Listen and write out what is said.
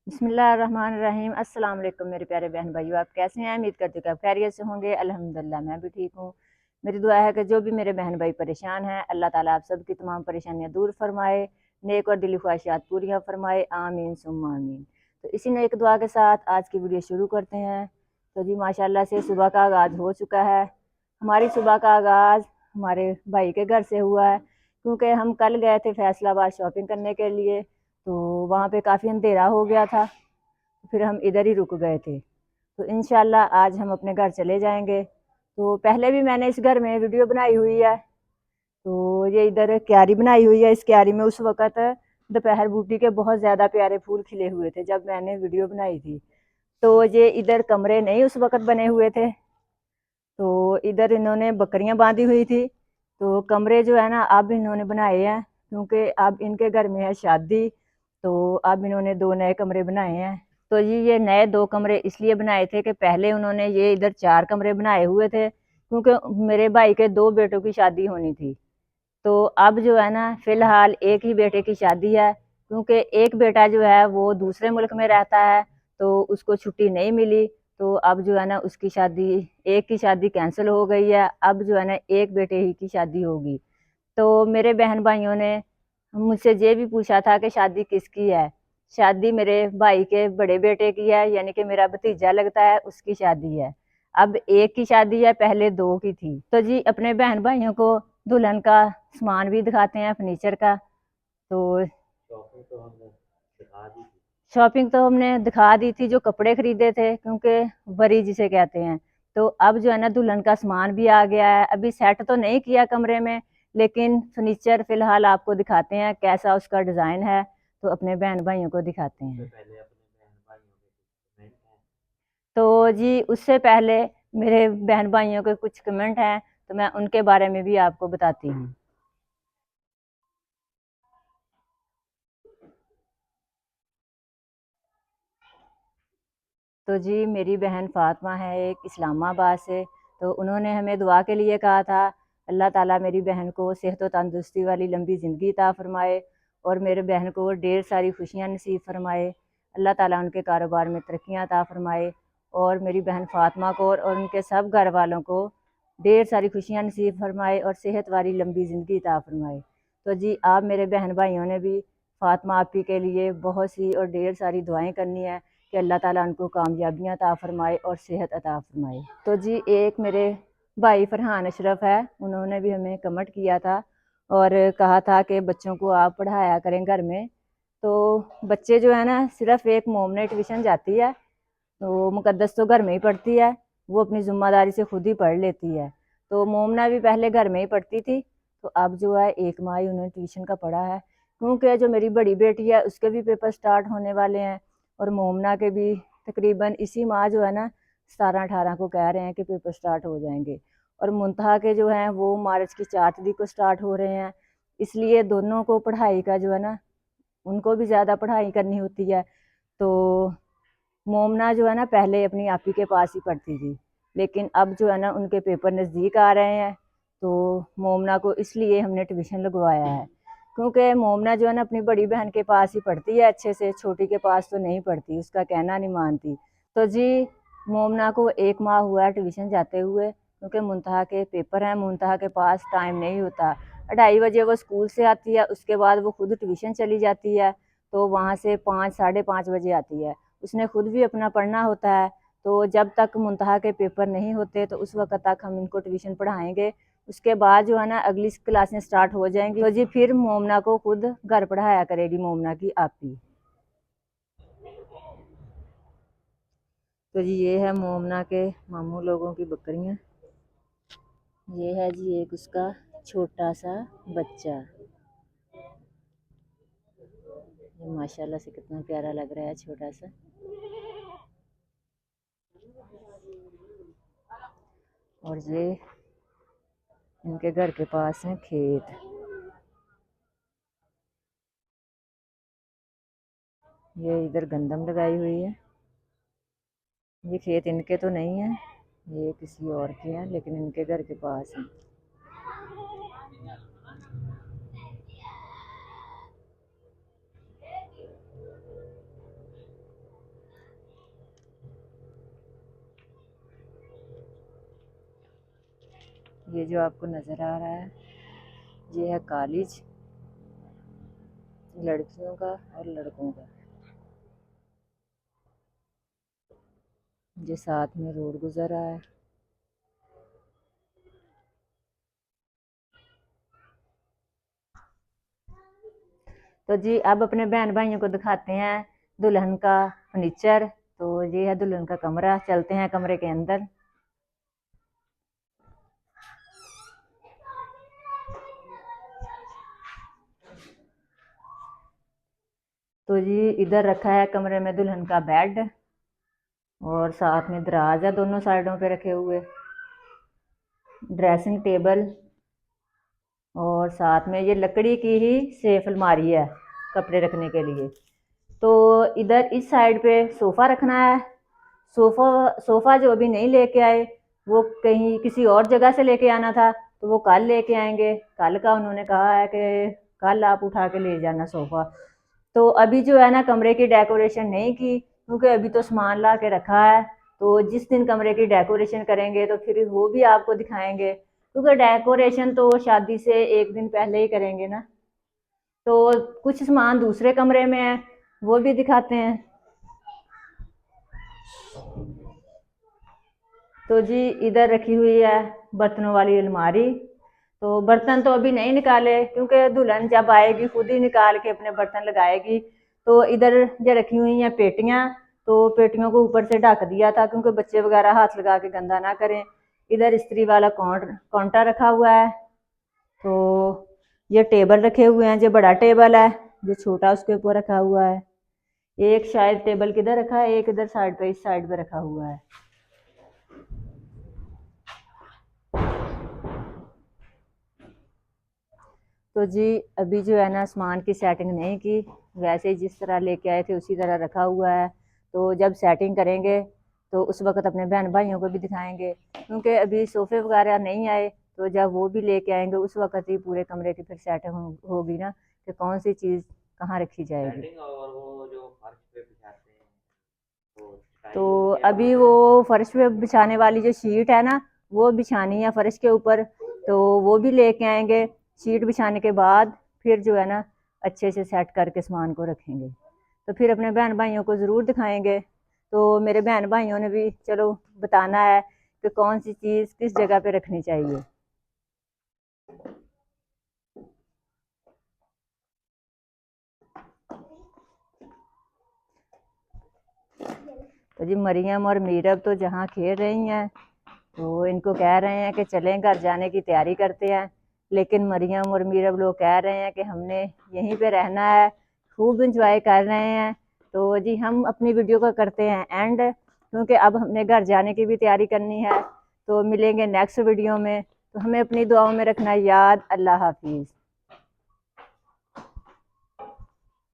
बिस्मिल्लाहिर्रहमानिर्रहीम। अस्सलाम वालेकुम मेरे प्यारे बहन भाइयों, आप कैसे हैं? उम्मीद करती हूँ कि आप खैरियत से होंगे। अल्हम्दुलिल्लाह मैं भी ठीक हूँ। मेरी दुआ है कि जो भी मेरे बहन भाई परेशान हैं, अल्लाह ताला आप सबकी तमाम परेशानियाँ दूर फरमाए, नेक और दिली ख्वाहिशात पूरियाँ फरमाए। आमीन सुम्मा आमीन। तो इसी नेक दुआ के साथ आज की वीडियो शुरू करते हैं। तो जी माशाल्लाह से सुबह का आगाज़ हो चुका है। हमारी सुबह का आगाज़ हमारे भाई के घर से हुआ है, क्योंकि हम कल गए थे फैसलाबाद शॉपिंग करने के लिए। तो वहाँ पे काफ़ी अंधेरा हो गया था, फिर हम इधर ही रुक गए थे। तो इंशाल्लाह आज हम अपने घर चले जाएंगे। तो पहले भी मैंने इस घर में वीडियो बनाई हुई है। तो ये इधर क्यारी बनाई हुई है। इस क्यारी में उस वक़्त दोपहर बूटी के बहुत ज़्यादा प्यारे फूल खिले हुए थे जब मैंने वीडियो बनाई थी। तो ये इधर कमरे नहीं उस वक़्त बने हुए थे, तो इधर इन्होंने बकरियां बांधी हुई थी। तो कमरे जो है ना अब इन्होंने बनाए हैं, क्योंकि अब इनके घर में है शादी। तो अब इन्होंने दो नए कमरे बनाए हैं। तो ये नए दो कमरे इसलिए बनाए थे कि पहले उन्होंने ये इधर चार कमरे बनाए हुए थे, क्योंकि मेरे भाई के दो बेटों की शादी होनी थी। तो अब जो है ना फिलहाल एक ही बेटे की शादी है, क्योंकि एक बेटा जो है वो दूसरे मुल्क में रहता है, तो उसको छुट्टी नहीं मिली। तो अब जो है ना उसकी शादी, एक की शादी कैंसिल हो गई है। अब जो है ना एक बेटे ही की शादी होगी। तो मेरे बहन भाइयों ने मुझसे ये भी पूछा था कि शादी किसकी है। शादी मेरे भाई के बड़े बेटे की है, यानी कि मेरा भतीजा लगता है, उसकी शादी है। अब एक की शादी है, पहले दो की थी। तो जी अपने बहन भाइयों को दुल्हन का सामान भी दिखाते हैं, फर्नीचर का। तो शॉपिंग तो हमने दिखा दी थी, जो कपड़े खरीदे थे, क्योंकि वरी जिसे कहते हैं। तो अब जो है ना दुल्हन का सामान भी आ गया है। अभी सेट तो नहीं किया कमरे में, लेकिन फर्नीचर फिलहाल आपको दिखाते हैं कैसा उसका डिज़ाइन है। तो अपने बहन भाइयों को दिखाते हैं। तो जी उससे पहले मेरे बहन भाइयों के कुछ कमेंट हैं, तो मैं उनके बारे में भी आपको बताती हूँ। तो जी मेरी बहन फ़ातिमा है एक इस्लामाबाद से। तो उन्होंने हमें दुआ के लिए कहा था, अल्लाह ताला मेरी बहन को सेहत व तंदुरुस्ती वाली लंबी ज़िंदगी अता फ़रमाए और मेरे बहन को ढेर सारी खुशियाँ नसीब फ़रमाए। अल्लाह ताला उनके कारोबार में तरक्कियाँ अता फ़रमाए और मेरी बहन फ़ातिमा को और उनके सब घर वालों को ढेर सारी खुशियाँ नसीब फ़रमाए और सेहत वाली लंबी ज़िंदगी अता फ़रमाए। तो जी आप मेरे बहन भाइयों ने भी फ़ातिमा आपी के लिए बहुत सी और ढेर सारी दुआएं करनी है कि अल्लाह ताला उनको कामयाबियाँ अता फ़रमाए और सेहत अता फ़रमाए। तो जी एक मेरे भाई फरहान अशरफ है, उन्होंने भी हमें कमेंट किया था और कहा था कि बच्चों को आप पढ़ाया करें घर में। तो बच्चे जो है ना, सिर्फ एक मोमने ट्यूशन जाती है, तो मुकद्दस तो घर में ही पढ़ती है, वो अपनी ज़िम्मेदारी से खुद ही पढ़ लेती है। तो मोमना भी पहले घर में ही पढ़ती थी, तो अब जो है एक माह ही उन्होंने ट्यूशन का पढ़ा है, क्योंकि जो मेरी बड़ी बेटी है उसके भी पेपर स्टार्ट होने वाले हैं और मोमना के भी तकरीबन इसी माह जो है ना 17-18 को कह रहे हैं कि पेपर स्टार्ट हो जाएंगे। और मुंतहा के जो हैं वो मार्च की 4 तारीख को स्टार्ट हो रहे हैं। इसलिए दोनों को पढ़ाई का जो है ना, उनको भी ज़्यादा पढ़ाई करनी होती है। तो मोमना जो है ना पहले अपनी आपी के पास ही पढ़ती थी, लेकिन अब जो है ना उनके पेपर नज़दीक आ रहे हैं, तो मोमना को इसलिए हमने ट्यूशन लगवाया है। क्योंकि मोमना जो है ना अपनी बड़ी बहन के पास ही पढ़ती है अच्छे से, छोटी के पास तो नहीं पढ़ती, उसका कहना नहीं मानती। तो जी मोमना को एक माह हुआ है ट्यूशन जाते हुए, क्योंकि मुंतहा के पेपर हैं, मुंतहा के पास टाइम नहीं होता। 2:30 बजे वो स्कूल से आती है, उसके बाद वो खुद ट्यूशन चली जाती है, तो वहाँ से 5-5:30 बजे आती है। उसने खुद भी अपना पढ़ना होता है। तो जब तक मुंतहा के पेपर नहीं होते तो उस वक्त तक हम इनको ट्यूशन पढ़ाएंगे। उसके बाद जो है ना अगली क्लासें स्टार्ट हो जाएंगी, तो जी फिर मोमना को खुद घर पढ़ाया करेगी मोमना की आपी। तो जी ये है मोमना के मामू लोगों की बकरियां। ये है जी एक उसका छोटा सा बच्चा, ये माशाल्लाह से कितना प्यारा लग रहा है, छोटा सा। और ये इनके घर के पास है खेत। ये इधर गंदम लगाई हुई है। ये खेत इनके तो नहीं है, ये किसी और के हैं, लेकिन इनके घर के पास है। ये जो आपको नज़र आ रहा है ये है कॉलेज लड़कियों का और लड़कों का। ये साथ में रोड गुजर रहा है। तो जी अब अपने बहन भाइयों को दिखाते हैं दुल्हन का फर्नीचर। तो ये है दुल्हन का कमरा, चलते हैं कमरे के अंदर। तो जी इधर रखा है कमरे में दुल्हन का बेड और साथ में दराज है दोनों साइडों पे रखे हुए, ड्रेसिंग टेबल और साथ में ये लकड़ी की ही सेफ अलमारी है कपड़े रखने के लिए। तो इधर इस साइड पे सोफ़ा रखना है। सोफ़ा जो अभी नहीं लेके आए, वो कहीं किसी और जगह से लेके आना था, तो वो कल लेके आएंगे। कल का उन्होंने कहा है कि कल आप उठा के ले जाना सोफ़ा। तो अभी जो है ना कमरे की डेकोरेशन नहीं की, क्योंकि अभी तो सामान ला के रखा है। तो जिस दिन कमरे की डेकोरेशन करेंगे तो फिर वो भी आपको दिखाएंगे, क्योंकि डेकोरेशन तो शादी से एक दिन पहले ही करेंगे ना। तो कुछ सामान दूसरे कमरे में है, वो भी दिखाते हैं। तो जी इधर रखी हुई है बर्तनों वाली अलमारी। तो बर्तन तो अभी नहीं निकाले, क्योंकि दुल्हन जब आएगी खुद ही निकाल के अपने बर्तन लगाएगी। तो इधर ये रखी हुई हैं पेटियां। तो पेटियों को ऊपर से ढक दिया था, क्योंकि बच्चे वगैरह हाथ लगा के गंदा ना करें। इधर इस्त्री वाला काउंटर रखा हुआ है। तो ये टेबल रखे हुए हैं, जो बड़ा टेबल है, जो छोटा उसके ऊपर रखा हुआ है। एक शायद टेबल किधर रखा है, एक इधर साइड पे, इस साइड पे रखा हुआ है। तो जी अभी जो है ना सामान की सेटिंग नहीं की, वैसे ही जिस तरह लेके आए थे उसी तरह रखा हुआ है। तो जब सेटिंग करेंगे तो उस वक्त अपने बहन भाइयों को भी दिखाएंगे, क्योंकि अभी सोफ़े वगैरह नहीं आए। तो जब वो भी लेके आएंगे उस वक्त ही पूरे कमरे की फिर सेटिंग होगी ना, कि कौन सी चीज़ कहाँ रखी जाएगी। और वो जो फर्श पे बिछाते हैं वो तो टाइल हो गया अभी वो वो है। फर्श पे बिछाने वाली जो शीट है ना, वो बिछानी है फर्श के ऊपर। तो वो भी लेके आएंगे। शीट बिछाने के बाद फिर जो है ना अच्छे से सेट करके सामान को रखेंगे। तो फिर अपने बहन भाइयों को ज़रूर दिखाएंगे। तो मेरे बहन भाइयों ने भी चलो बताना है कि कौन सी चीज़ किस जगह पे रखनी चाहिए। तो जी मरियम और मीरब तो जहाँ खेल रही हैं, तो इनको कह रहे हैं कि चलें घर जाने की तैयारी करते हैं। लेकिन मरियम और मीरब लोग कह रहे हैं कि हमने यहीं पे रहना है, खूब इंजॉय कर रहे हैं। तो जी हम अपनी वीडियो को करते हैं एंड, क्योंकि अब हमने घर जाने की भी तैयारी करनी है। तो मिलेंगे नेक्स्ट वीडियो में। तो हमें अपनी दुआओं में रखना याद। अल्लाह हाफिज़।